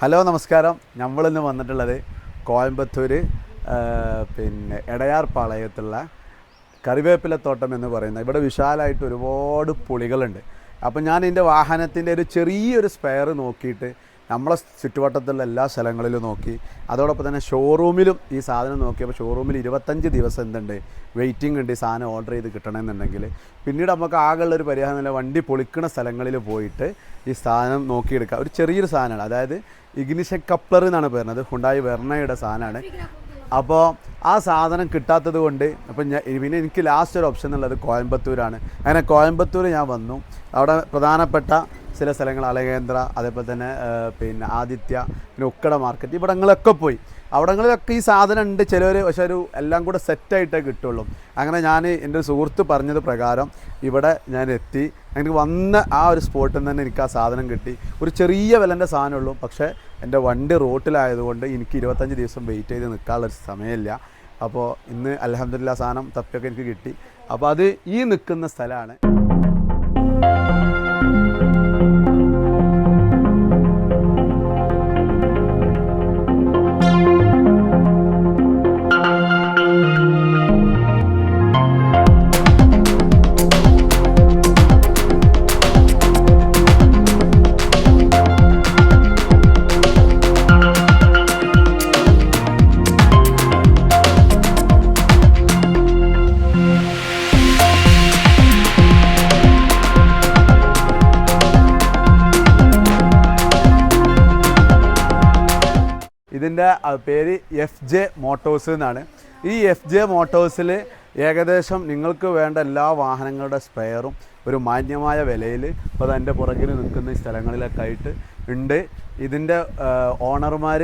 Hello നമസ്കാരം. നമ്മളിന്ന് വന്നിട്ടുള്ളത് കോയമ്പത്തൂർ പിന്നെ എടയാർ പാളയത്തുള്ള കറിവേപ്പിലത്തോട്ടം എന്ന് പറയുന്നത്. ഇവിടെ വിശാലമായിട്ട് ഒരുപാട് പുളികളുണ്ട്. അപ്പോൾ ഞാൻ എൻ്റെ വാഹനത്തിൻ്റെ ഒരു ചെറിയൊരു സ്പെയർ നോക്കിയിട്ട് നമ്മളെ ചുറ്റുവട്ടത്തുള്ള എല്ലാ സ്ഥലങ്ങളിലും നോക്കി, അതോടൊപ്പം തന്നെ ഷോറൂമിലും ഈ സാധനം നോക്കിയപ്പോൾ ഷോറൂമിൽ 25 ദിവസം എന്തുണ്ട് വെയിറ്റിംഗ് ഉണ്ട് ഈ സാധനം ഓർഡർ ചെയ്ത് കിട്ടണമെന്നുണ്ടെങ്കിൽ. പിന്നീട് നമുക്ക് ആകെയുള്ളൊരു പരിഹാരം നല്ല വണ്ടി പൊളിക്കുന്ന സ്ഥലങ്ങളിൽ പോയിട്ട് ഈ സാധനം നോക്കിയെടുക്കുക. ഒരു ചെറിയൊരു സാധനമാണ്, അതായത് ഇഗ്നിഷൻ കപ്ലർ എന്നാണ് പറയുന്നത്, ഹുണ്ടായി വെർണയുടെ സാധനമാണ്. അപ്പോൾ ആ സാധനം കിട്ടാത്തത് കൊണ്ട് അപ്പം പിന്നെ എനിക്ക് ലാസ്റ്റ് ഒരു ഓപ്ഷൻ ഉള്ളത് കോയമ്പത്തൂരാണ്. അങ്ങനെ കോയമ്പത്തൂർ ഞാൻ വന്നു. അവിടെ പ്രധാനപ്പെട്ട ചില സ്ഥലങ്ങൾ അലകേന്ദ്ര, അതേപോലെ തന്നെ പിന്നെ ആദിത്യ, പിന്നെ ഉക്കട മാർക്കറ്റ്, ഇവിടങ്ങളൊക്കെ പോയി. അവിടങ്ങളിലൊക്കെ ഈ സാധനം ഉണ്ട് ചിലവർ, പക്ഷേ ഒരു എല്ലാം കൂടെ സെറ്റായിട്ടേ കിട്ടുള്ളൂ. അങ്ങനെ ഞാൻ എൻ്റെ ഒരു സുഹൃത്ത് പറഞ്ഞത് പ്രകാരം ഇവിടെ ഞാൻ എത്തി. എനിക്ക് വന്ന ആ ഒരു സ്പോട്ടിൽ നിന്ന് തന്നെ എനിക്ക് ആ സാധനം കിട്ടി. ഒരു ചെറിയ വിലൻ്റെ സാധനമുള്ളൂ, പക്ഷേ എൻ്റെ വണ്ടി റോട്ടിലായതുകൊണ്ട് എനിക്ക് 25 ദിവസം വെയിറ്റ് ചെയ്ത് നിൽക്കാനുള്ളൊരു സമയമില്ല. അപ്പോൾ ഇന്ന് അൽഹംദുലില്ലാ സാധനം തപ്പിയൊക്കെ എനിക്ക് കിട്ടി. അപ്പോൾ അത് ഈ നിൽക്കുന്ന സ്ഥലമാണ്. ഇതിൻ്റെ പേര് FJ മോട്ടോഴ്സ് എന്നാണ്. ഈ FJ മോട്ടോഴ്സിൽ ഏകദേശം നിങ്ങൾക്ക് വേണ്ട എല്ലാ വാഹനങ്ങളുടെ സ്പെയറും ഒരു മാന്യമായ വിലയിൽ ഇപ്പോൾ അതിൻ്റെ പുറകിൽ നിൽക്കുന്ന ഈ സ്ഥലങ്ങളിലൊക്കെ ആയിട്ട് ഉണ്ട്. ഇതിൻ്റെ ഓണർമാർ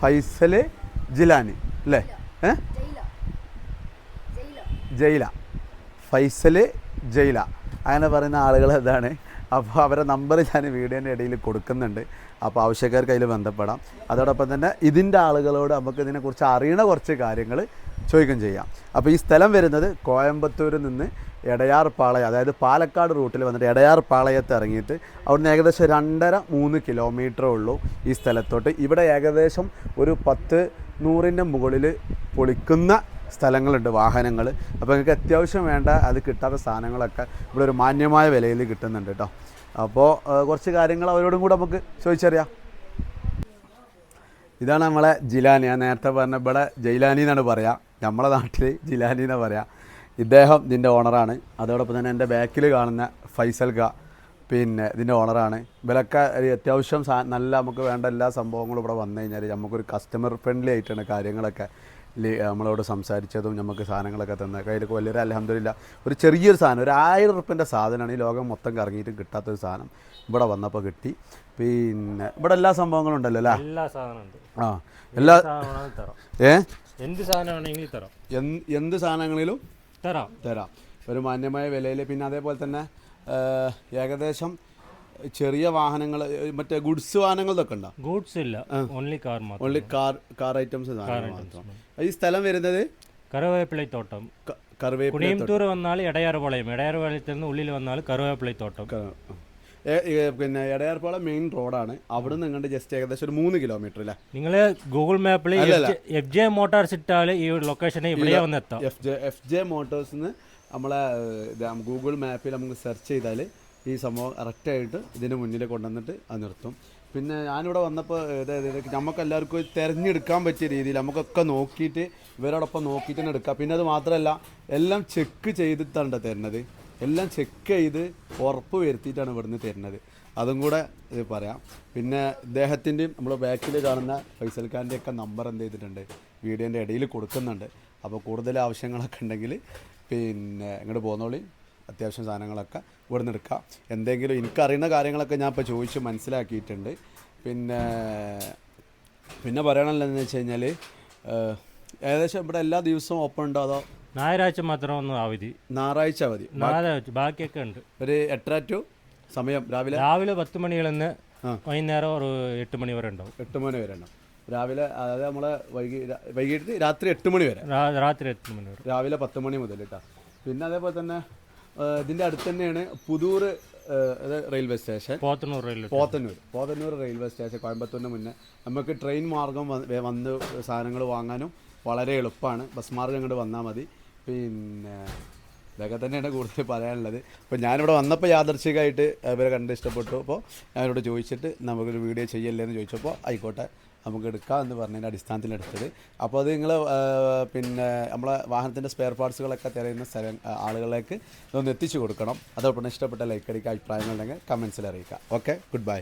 ഫൈസൽ ജിലാനി അല്ലേ? ജയില, ഫൈസൽ ജയില അങ്ങനെ പറയുന്ന ആളുകൾ ഇതാണ്. അപ്പോൾ അവരുടെ നമ്പർ ഞാൻ വീഡിയോൻ്റെ ഇടയിൽ കൊടുക്കുന്നുണ്ട്. അപ്പോൾ ആവശ്യക്കാർക്ക് അതിൽ ബന്ധപ്പെടാം. അതോടൊപ്പം തന്നെ ഇതിൻ്റെ ആളുകളോട് നമുക്ക് ഇതിനെക്കുറിച്ച് അറിയണ കുറച്ച് കാര്യങ്ങൾ ചോദിക്കുകയും ചെയ്യാം. അപ്പോൾ ഈ സ്ഥലം വരുന്നത് കോയമ്പത്തൂരിൽ നിന്ന് എടയാർ പാളയം, അതായത് പാലക്കാട് റൂട്ടിൽ വന്നിട്ട് എടയാർ പാളയത്ത് ഇറങ്ങിയിട്ട് അവിടുന്ന് ഏകദേശം 2.5-3 കിലോമീറ്ററേ ഉള്ളൂ ഈ സ്ഥലത്തോട്ട്. ഇവിടെ ഏകദേശം ഒരു 10-100ൻ്റെ മുകളിൽ പൊളിക്കുന്ന സ്ഥലങ്ങളുണ്ട്, വാഹനങ്ങൾ. അപ്പോൾ നിങ്ങൾക്ക് അത്യാവശ്യം വേണ്ട അത് കിട്ടാത്ത സാധനങ്ങളൊക്കെ ഇവിടെ ഒരു മാന്യമായ വിലയിൽ കിട്ടുന്നുണ്ട് കേട്ടോ. അപ്പോൾ കുറച്ച് കാര്യങ്ങൾ അവരോടും കൂടെ നമുക്ക് ചോദിച്ചറിയാം. ഇതാണ് നമ്മളെ ജിലാനി. ഞാൻ നേരത്തെ പറഞ്ഞ ഇവിടെ ജയിലാനി എന്നാണ് പറയുക, നമ്മളെ നാട്ടിൽ ജിലാനി എന്നാണ് പറയുക. ഇദ്ദേഹം ഇതിൻ്റെ ഓണറാണ്. അതോടൊപ്പം തന്നെ എൻ്റെ ബാക്കിൽ കാണുന്ന ഫൈസൽ ഖാ പിന്നെ ഇതിൻ്റെ ഓണറാണ്. ഇവരൊക്കെ അത്യാവശ്യം നല്ല നമുക്ക് വേണ്ട എല്ലാ സംഭവങ്ങളും ഇവിടെ വന്നു കഴിഞ്ഞാൽ നമുക്കൊരു കസ്റ്റമർ ഫ്രണ്ട്ലി ആയിട്ടാണ് കാര്യങ്ങളൊക്കെ നമ്മളോട് സംസാരിച്ചതും നമുക്ക് സാധനങ്ങളൊക്കെ തന്ന കയ്യിലൊക്കെ വലിയൊരു അൽഹംദുലില്ലാ. ഒരു ചെറിയൊരു സാധനം, ഒരു 1000 ഉറുപ്പിൻ്റെ സാധനമാണ്. ഈ ലോകം മൊത്തം കറങ്ങിയിട്ടും കിട്ടാത്തൊരു സാധനം ഇവിടെ വന്നപ്പോൾ കിട്ടി. പിന്നെ ഇവിടെ എല്ലാ സംഭവങ്ങളും ഉണ്ടല്ലോ അല്ലേ? എല്ലാ സാധനമുണ്ട്. ആ, എല്ലാ എന്ത് സാധനമാണെങ്കിലും തരാം, എന്ത് സാധനങ്ങളിലും തരാം ഒരു മാന്യമായ വിലയിൽ. പിന്നെ അതേപോലെ തന്നെ ഏകദേശം ചെറിയ വാഹനങ്ങൾ, മറ്റേ ഗുഡ്സ് വാഹനങ്ങളൊക്കെ ഉണ്ടോ? ഗുഡ്സ് ഇല്ല, ഓൺലി കാർ ഐറ്റംസ്. ഈ സ്ഥലം വരുന്നത് കറിവേപ്പിലത്തോട്ടം. കുണിയംതൂർ വന്നാൽ എടയാർപാളയം, എടയാർപാളയത്തിൽ നിന്ന് ഉള്ളിൽ വന്നാൽ കറിവേപ്പിലത്തോട്ടം. പിന്നെ എടയാർപാളയം മെയിൻ റോഡാണ്. അവിടെ നിന്ന് ഇങ്ങോട്ട് ജസ്റ്റ് ഏകദേശം ഒരു 3 കിലോമീറ്റർ അല്ലേ? നിങ്ങൾ ഗൂഗിൾ മാപ്പിൽ FJ മോട്ടോഴ്സ് ഇട്ടാൽ ഈ ലൊക്കേഷന് ഇവിടെ വന്നെത്താം. FJ മോട്ടോഴ്സിന് നമ്മളെ ഗൂഗിൾ മാപ്പിൽ നമുക്ക് സെർച്ച് ചെയ്താൽ ഈ സംഭവം കറക്റ്റായിട്ട് ഇതിന് മുന്നിൽ കൊണ്ടുവന്നിട്ട് അത് നിർത്തും. പിന്നെ ഞാനിവിടെ വന്നപ്പോൾ നമുക്ക് എല്ലാവർക്കും തിരഞ്ഞെടുക്കാൻ പറ്റിയ രീതിയിൽ നമുക്കൊക്കെ നോക്കിയിട്ട് ഇവരോടൊപ്പം നോക്കിയിട്ട് തന്നെ എടുക്കാം. പിന്നെ അത് മാത്രമല്ല, എല്ലാം ചെക്ക് ചെയ്തിട്ടാണ് തരുന്നത്. എല്ലാം ചെക്ക് ചെയ്ത് ഉറപ്പ് വരുത്തിയിട്ടാണ് ഇവിടുന്ന് തരുന്നത്. അതും കൂടെ ഇത് പറയാം. പിന്നെ ഇദ്ദേഹത്തിൻ്റെയും നമ്മൾ ബാക്കിൽ കാണുന്ന ഫൈസൽ ഖാൻ്റെയൊക്കെ നമ്പർ എന്ത് ചെയ്തിട്ടുണ്ട് വീഡിയോൻ്റെ ഇടയിൽ കൊടുക്കുന്നുണ്ട്. അപ്പോൾ കൂടുതൽ ആവശ്യങ്ങളൊക്കെ ഉണ്ടെങ്കിൽ പിന്നെ ഇങ്ങോട്ട് പോന്നോളി, അത്യാവശ്യം സാധനങ്ങളൊക്കെ ഇവിടെ നിന്ന് എടുക്കാം. എന്തെങ്കിലും എനിക്കറിയുന്ന കാര്യങ്ങളൊക്കെ ഞാൻ ഇപ്പോൾ ചോദിച്ച് മനസ്സിലാക്കിയിട്ടുണ്ട്. പിന്നെ പറയണമല്ലോ എന്ന് വെച്ച് കഴിഞ്ഞാൽ ഏകദേശം ഇവിടെ എല്ലാ ദിവസവും ഓപ്പൺ ഉണ്ടോ അതോ ഞായറാഴ്ച മാത്രം ഒന്ന് അവധി? ഞായറാഴ്ച അവധി, ബാക്കിയൊക്കെ ഉണ്ട്. ഒരു 8 to സമയം രാവിലെ 10 മണിയിൽ നിന്ന് വൈകുന്നേരം ഒരു 8 മണി വരെ ഉണ്ടാവും. 8 മണി വരെ ഉണ്ടാവും രാവിലെ. അതായത് നമ്മളെ വൈകിട്ട് രാത്രി 8 മണി വരെ. രാവിലെ 10 മണി മുതൽ കേട്ടോ. പിന്നെ അതേപോലെ തന്നെ ഇതിൻ്റെ അടുത്ത് തന്നെയാണ് Puthur railway station Podanur railway Podanur railway station കോയമ്പത്തൂരിന് മുന്നേ നമുക്ക് ട്രെയിൻ മാർഗം വന്ന് സാധനങ്ങൾ വാങ്ങാനും വളരെ എളുപ്പമാണ്. ബസ് മാർഗം ഇങ്ങോട്ട് വന്നാൽ മതി. പിന്നെ ഇതൊക്കെ തന്നെയാണ് കൂടുതൽ പറയാനുള്ളത്. അപ്പോൾ ഞാനിവിടെ വന്നപ്പോൾ യാദർച്ഛികമായിട്ട് അവരെ കണ്ട് ഇഷ്ടപ്പെട്ടു. അപ്പോൾ ഞാനിവിടെ ചോദിച്ചിട്ട് നമുക്കൊരു വീഡിയോ ചെയ്യല്ലേ എന്ന് ചോദിച്ചപ്പോൾ ആയിക്കോട്ടെ നമുക്ക് എടുക്കാം എന്ന് പറഞ്ഞതിൻ്റെ അടിസ്ഥാനത്തിൽ എടുത്തത്. അപ്പോൾ അത് നിങ്ങൾ പിന്നെ നമ്മളെ വാഹനത്തിൻ്റെ സ്പെയർ പാർട്സുകളൊക്കെ തിരയുന്ന ആളുകളിലേക്ക് ഇതൊന്ന് എത്തിച്ചു കൊടുക്കണം. അതോടൊപ്പം ഇഷ്ടപ്പെട്ട ലൈക്ക് അടിക്കുക, അഭിപ്രായങ്ങളുണ്ടെങ്കിൽ കമൻസിൽ അറിയിക്കുക. Okay, good bye.